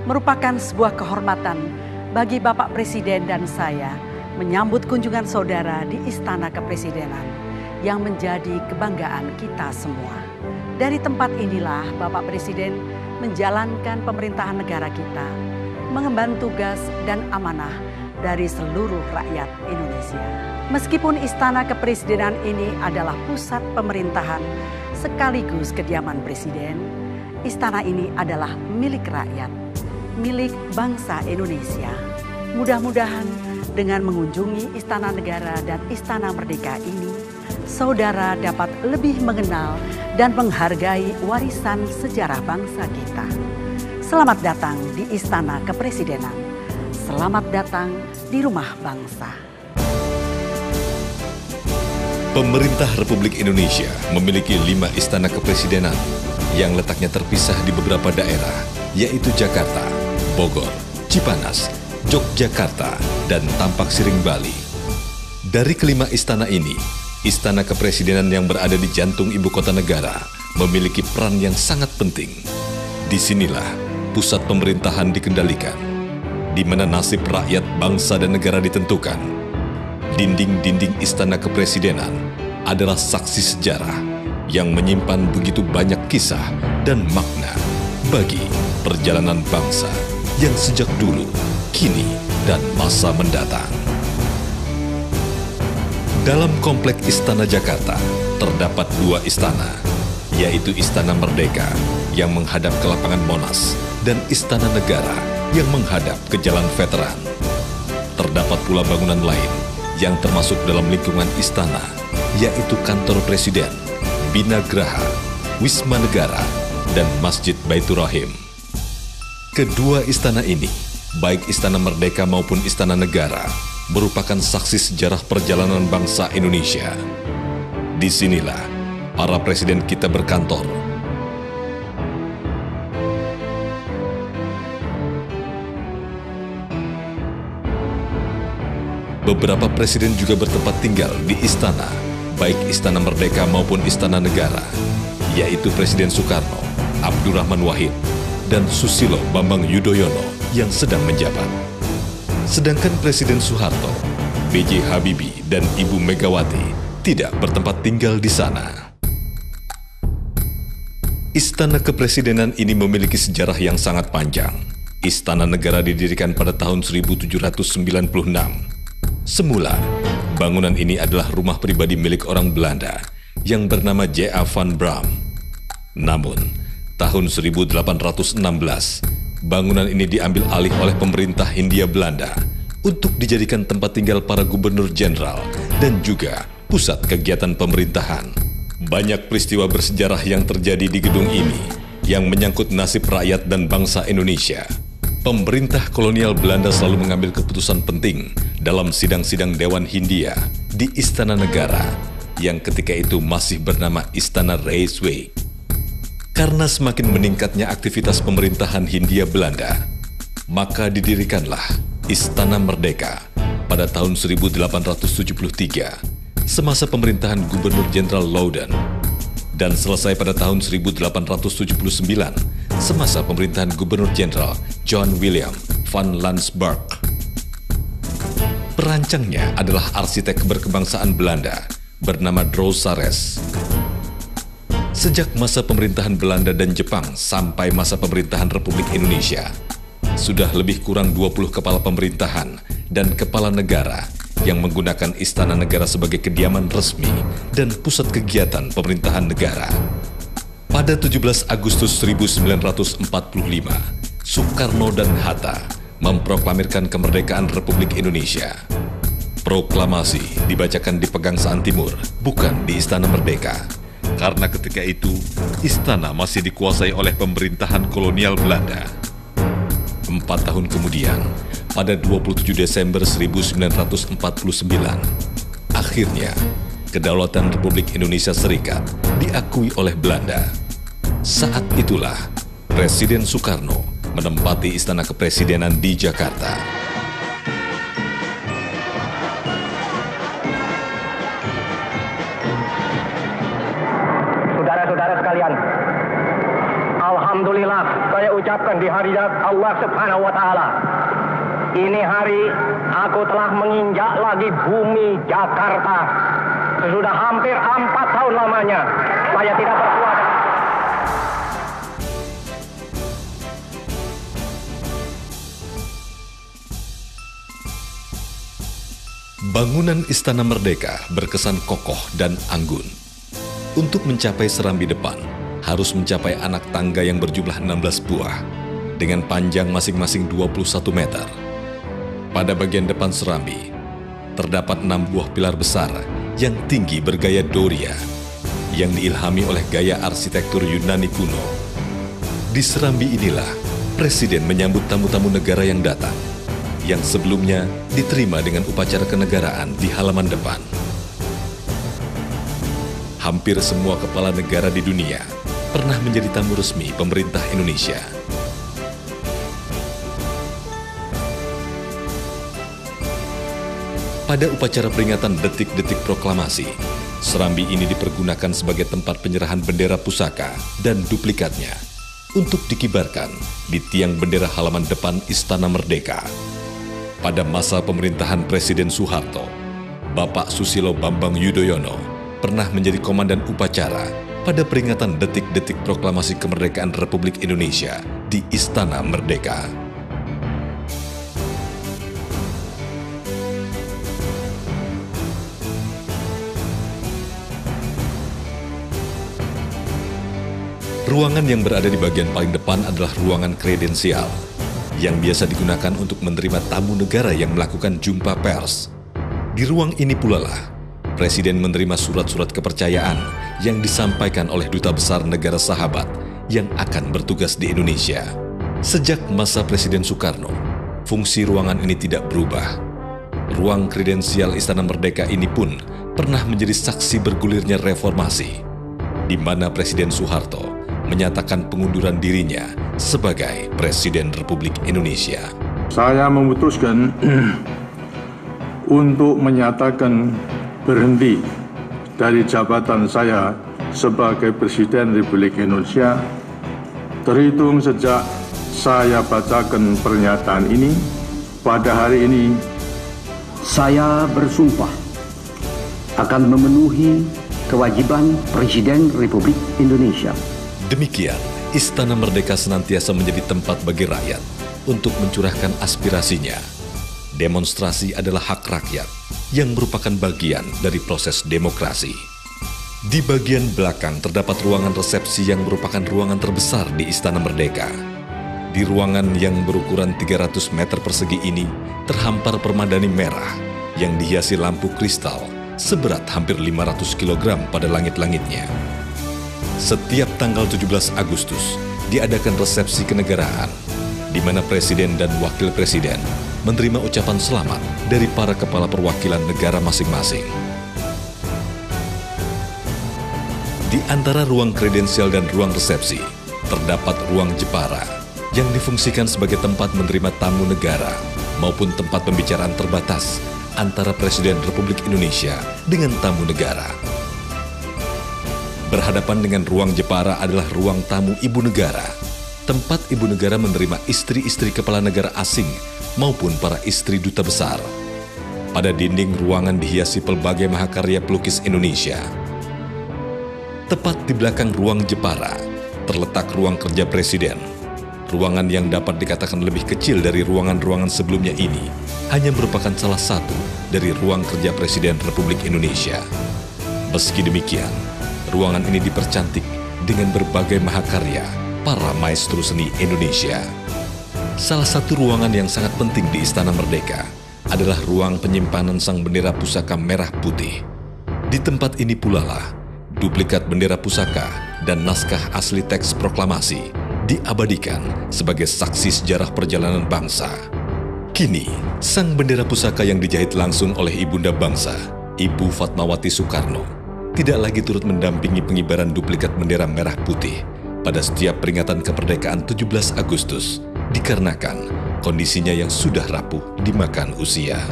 Merupakan sebuah kehormatan bagi Bapak Presiden dan saya menyambut kunjungan saudara di Istana Kepresidenan yang menjadi kebanggaan kita semua. Dari tempat inilah Bapak Presiden menjalankan pemerintahan negara kita, mengemban tugas dan amanah dari seluruh rakyat Indonesia. Meskipun Istana Kepresidenan ini adalah pusat pemerintahan sekaligus kediaman Presiden, istana ini adalah milik rakyat, milik bangsa Indonesia. Mudah-mudahan dengan mengunjungi Istana Negara dan Istana Merdeka ini, saudara dapat lebih mengenal dan menghargai warisan sejarah bangsa kita. Selamat datang di Istana Kepresidenan. Selamat datang di rumah bangsa. Pemerintah Republik Indonesia memiliki 5 istana kepresidenan yang letaknya terpisah di beberapa daerah, yaitu Jakarta, Bogor, Cipanas, Yogyakarta, dan Tampak Siring, Bali. Dari kelima istana ini, Istana Kepresidenan yang berada di jantung ibu kota negara memiliki peran yang sangat penting. Disinilah pusat pemerintahan dikendalikan, di mana nasib rakyat, bangsa, dan negara ditentukan. Dinding-dinding Istana Kepresidenan adalah saksi sejarah yang menyimpan begitu banyak kisah dan makna bagi perjalanan bangsa yang sejak dulu, kini, dan masa mendatang. Dalam komplek Istana Jakarta terdapat 2 istana, yaitu Istana Merdeka yang menghadap ke lapangan Monas dan Istana Negara yang menghadap ke Jalan Veteran. Terdapat pula bangunan lain yang termasuk dalam lingkungan istana, yaitu Kantor Presiden, Bina Graha, Wisma Negara, dan Masjid Baitur Rahim. Kedua istana ini, baik Istana Merdeka maupun Istana Negara, merupakan saksi sejarah perjalanan bangsa Indonesia. Disinilah para presiden kita berkantor. Beberapa presiden juga bertempat tinggal di istana, baik Istana Merdeka maupun Istana Negara, yaitu Presiden Soekarno, Abdurrahman Wahid, dan Susilo Bambang Yudhoyono yang sedang menjabat. Sedangkan Presiden Soeharto, B.J. Habibie, dan Ibu Megawati tidak bertempat tinggal di sana. Istana Kepresidenan ini memiliki sejarah yang sangat panjang. Istana Negara didirikan pada tahun 1796. Semula, bangunan ini adalah rumah pribadi milik orang Belanda yang bernama J.A. van Bram. Namun, tahun 1816, bangunan ini diambil alih oleh pemerintah Hindia Belanda untuk dijadikan tempat tinggal para gubernur jenderal dan juga pusat kegiatan pemerintahan. Banyak peristiwa bersejarah yang terjadi di gedung ini yang menyangkut nasib rakyat dan bangsa Indonesia. Pemerintah kolonial Belanda selalu mengambil keputusan penting dalam sidang-sidang Dewan Hindia di Istana Negara yang ketika itu masih bernama Istana Rijswijk. Karena semakin meningkatnya aktivitas pemerintahan Hindia Belanda, maka didirikanlah Istana Merdeka pada tahun 1873 semasa pemerintahan Gubernur Jenderal Loudon dan selesai pada tahun 1879 semasa pemerintahan Gubernur Jenderal John William van Landsberg. Perancangnya adalah arsitek berkebangsaan Belanda bernama Droes Sarres. Sejak masa pemerintahan Belanda dan Jepang sampai masa pemerintahan Republik Indonesia, sudah lebih kurang 20 kepala pemerintahan dan kepala negara yang menggunakan Istana Negara sebagai kediaman resmi dan pusat kegiatan pemerintahan negara. Pada 17 Agustus 1945, Soekarno dan Hatta memproklamirkan kemerdekaan Republik Indonesia. Proklamasi dibacakan di Pegangsaan Timur, bukan di Istana Merdeka. Karena ketika itu, istana masih dikuasai oleh pemerintahan kolonial Belanda. 4 tahun kemudian, pada 27 Desember 1949, akhirnya kedaulatan Republik Indonesia Serikat diakui oleh Belanda. Saat itulah Presiden Soekarno menempati Istana Kepresidenan di Jakarta. Saudara-saudara sekalian, alhamdulillah Alhamdulillah saya ucapkan di hari Allah Subhanahu wa Ta'ala. Ini hari aku telah menginjak lagi bumi Jakarta. Sudah hampir 4 tahun lamanya saya tidak berkuasa. Bangunan Istana Merdeka berkesan kokoh dan anggun. Untuk mencapai serambi depan, harus mencapai anak tangga yang berjumlah 16 buah, dengan panjang masing-masing 21 meter. Pada bagian depan serambi, terdapat 6 buah pilar besar yang tinggi bergaya Doria, yang diilhami oleh gaya arsitektur Yunani kuno. Di serambi inilah, Presiden menyambut tamu-tamu negara yang datang, yang sebelumnya diterima dengan upacara kenegaraan di halaman depan. Hampir semua kepala negara di dunia pernah menjadi tamu resmi pemerintah Indonesia. Pada upacara peringatan detik-detik proklamasi, serambi ini dipergunakan sebagai tempat penyerahan bendera pusaka dan duplikatnya untuk dikibarkan di tiang bendera halaman depan Istana Merdeka. Pada masa pemerintahan Presiden Soeharto, Bapak Susilo Bambang Yudhoyono pernah menjadi komandan upacara pada peringatan detik-detik proklamasi kemerdekaan Republik Indonesia di Istana Merdeka. Ruangan yang berada di bagian paling depan adalah ruangan kredensial, yang biasa digunakan untuk menerima tamu negara yang melakukan jumpa pers. Di ruang ini pula lah, Presiden menerima surat-surat kepercayaan yang disampaikan oleh Duta Besar Negara Sahabat yang akan bertugas di Indonesia. Sejak masa Presiden Soekarno, fungsi ruangan ini tidak berubah. Ruang kredensial Istana Merdeka ini pun pernah menjadi saksi bergulirnya reformasi, di mana Presiden Soeharto menyatakan pengunduran dirinya sebagai Presiden Republik Indonesia. Saya memutuskan untuk menyatakan berhenti dari jabatan saya sebagai Presiden Republik Indonesia terhitung sejak saya bacakan pernyataan ini pada hari ini. Saya bersumpah akan memenuhi kewajiban Presiden Republik Indonesia. Demikian, Istana Merdeka senantiasa menjadi tempat bagi rakyat untuk mencurahkan aspirasinya. Demonstrasi adalah hak rakyat yang merupakan bagian dari proses demokrasi. Di bagian belakang terdapat ruangan resepsi yang merupakan ruangan terbesar di Istana Merdeka. Di ruangan yang berukuran 300 meter persegi ini terhampar permadani merah yang dihiasi lampu kristal seberat hampir 500 kg pada langit-langitnya. Setiap tanggal 17 Agustus diadakan resepsi kenegaraan, di mana Presiden dan Wakil Presiden menerima ucapan selamat dari para kepala perwakilan negara masing-masing. Di antara ruang kredensial dan ruang resepsi, terdapat ruang Jepara yang difungsikan sebagai tempat menerima tamu negara maupun tempat pembicaraan terbatas antara Presiden Republik Indonesia dengan tamu negara. Berhadapan dengan ruang Jepara adalah ruang tamu ibu negara, tempat ibu negara menerima istri-istri kepala negara asing maupun para istri duta besar. Pada dinding ruangan dihiasi pelbagai mahakarya pelukis Indonesia. Tepat di belakang ruang Jepara terletak ruang kerja Presiden. Ruangan yang dapat dikatakan lebih kecil dari ruangan-ruangan sebelumnya ini hanya merupakan salah satu dari ruang kerja Presiden Republik Indonesia. Meski demikian, ruangan ini dipercantik dengan berbagai mahakarya para maestro seni Indonesia. Salah satu ruangan yang sangat penting di Istana Merdeka adalah ruang penyimpanan sang bendera pusaka merah putih. Di tempat ini pula lah duplikat bendera pusaka dan naskah asli teks proklamasi diabadikan sebagai saksi sejarah perjalanan bangsa. Kini, sang bendera pusaka yang dijahit langsung oleh Ibunda Bangsa, Ibu Fatmawati Soekarno, tidak lagi turut mendampingi pengibaran duplikat bendera merah putih pada setiap peringatan kemerdekaan 17 Agustus dikarenakan kondisinya yang sudah rapuh dimakan usia.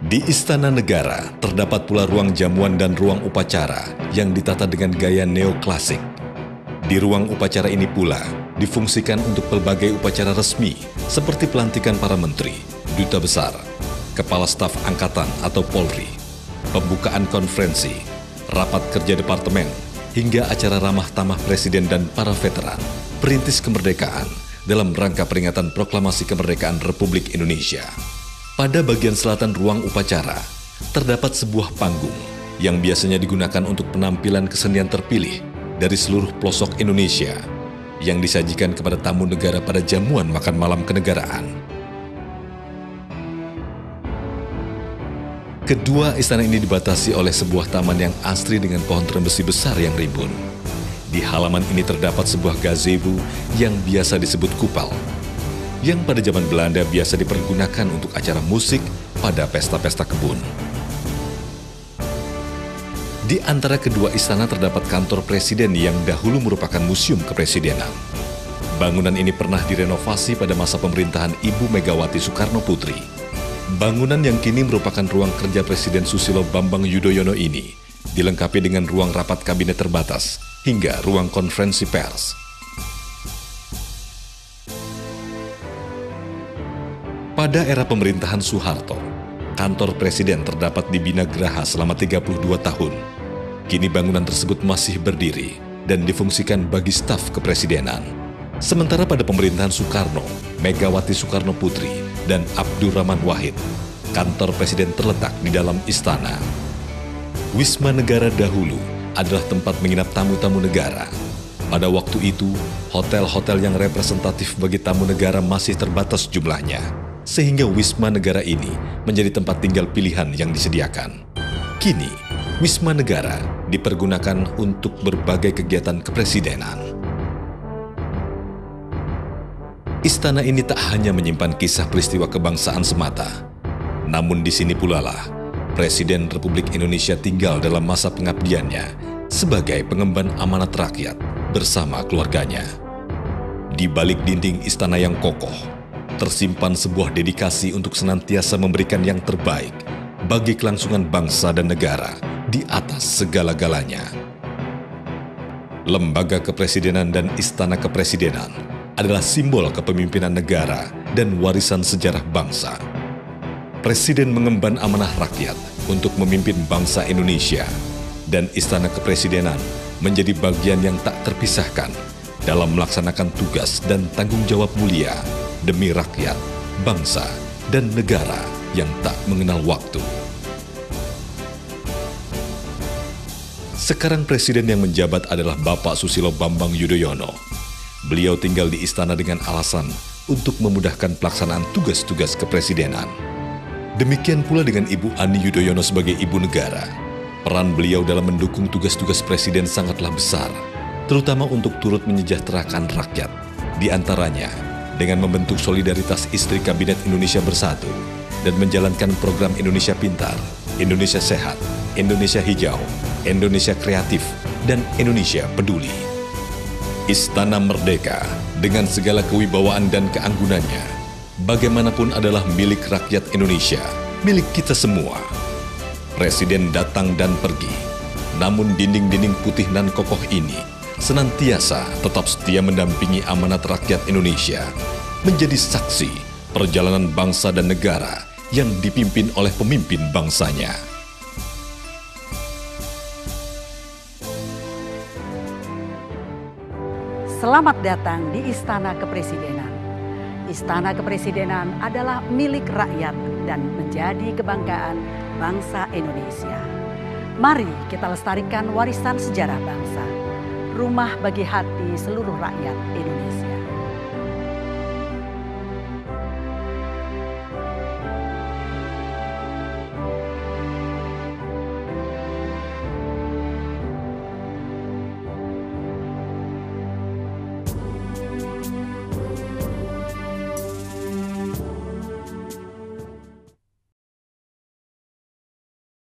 Di Istana Negara terdapat pula ruang jamuan dan ruang upacara yang ditata dengan gaya neoklasik. Di ruang upacara ini pula difungsikan untuk berbagai upacara resmi seperti pelantikan para menteri, duta besar, kepala staf angkatan atau Polri, pembukaan konferensi, rapat kerja departemen, hingga acara ramah tamah presiden dan para veteran perintis kemerdekaan dalam rangka peringatan proklamasi kemerdekaan Republik Indonesia. Pada bagian selatan ruang upacara, terdapat sebuah panggung yang biasanya digunakan untuk penampilan kesenian terpilih dari seluruh pelosok Indonesia yang disajikan kepada tamu negara pada jamuan makan malam kenegaraan. Kedua istana ini dibatasi oleh sebuah taman yang asri dengan pohon trembesi besar yang rimbun. Di halaman ini terdapat sebuah gazebo yang biasa disebut kupal, yang pada zaman Belanda biasa dipergunakan untuk acara musik pada pesta-pesta kebun. Di antara kedua istana terdapat kantor presiden yang dahulu merupakan museum kepresidenan. Bangunan ini pernah direnovasi pada masa pemerintahan Ibu Megawati Soekarno Putri. Bangunan yang kini merupakan ruang kerja Presiden Susilo Bambang Yudhoyono ini dilengkapi dengan ruang rapat kabinet terbatas hingga ruang konferensi pers. Pada era pemerintahan Soeharto, kantor presiden terdapat di Bina Graha selama 32 tahun. Kini bangunan tersebut masih berdiri dan difungsikan bagi staf kepresidenan. Sementara pada pemerintahan Soekarno, Megawati Soekarno Putri, dan Abdurrahman Wahid, kantor presiden terletak di dalam istana. Wisma Negara dahulu adalah tempat menginap tamu-tamu negara. Pada waktu itu, hotel-hotel yang representatif bagi tamu negara masih terbatas jumlahnya, sehingga Wisma Negara ini menjadi tempat tinggal pilihan yang disediakan. Kini, Wisma Negara dipergunakan untuk berbagai kegiatan kepresidenan. Istana ini tak hanya menyimpan kisah peristiwa kebangsaan semata, namun di sini pula lah Presiden Republik Indonesia tinggal dalam masa pengabdiannya sebagai pengemban amanat rakyat bersama keluarganya. Di balik dinding istana yang kokoh, tersimpan sebuah dedikasi untuk senantiasa memberikan yang terbaik bagi kelangsungan bangsa dan negara di atas segala-galanya. Lembaga kepresidenan dan istana kepresidenan adalah simbol kepemimpinan negara dan warisan sejarah bangsa. Presiden mengemban amanah rakyat untuk memimpin bangsa Indonesia, dan istana kepresidenan menjadi bagian yang tak terpisahkan dalam melaksanakan tugas dan tanggung jawab mulia demi rakyat, bangsa, dan negara yang tak mengenal waktu. Sekarang presiden yang menjabat adalah Bapak Susilo Bambang Yudhoyono. Beliau tinggal di istana dengan alasan untuk memudahkan pelaksanaan tugas-tugas kepresidenan. Demikian pula dengan Ibu Ani Yudhoyono sebagai ibu negara. Peran beliau dalam mendukung tugas-tugas presiden sangatlah besar, terutama untuk turut menyejahterakan rakyat. Di antaranya, dengan membentuk solidaritas istri Kabinet Indonesia Bersatu dan menjalankan program Indonesia Pintar, Indonesia Sehat, Indonesia Hijau, Indonesia Kreatif, dan Indonesia Peduli. Istana Merdeka dengan segala kewibawaan dan keanggunannya bagaimanapun adalah milik rakyat Indonesia, milik kita semua. Presiden datang dan pergi, namun dinding-dinding putih nan kokoh ini senantiasa tetap setia mendampingi amanat rakyat Indonesia, menjadi saksi perjalanan bangsa dan negara yang dipimpin oleh pemimpin bangsanya. Selamat datang di Istana Kepresidenan. Istana Kepresidenan adalah milik rakyat dan menjadi kebanggaan bangsa Indonesia. Mari kita lestarikan warisan sejarah bangsa, rumah bagi hati seluruh rakyat Indonesia.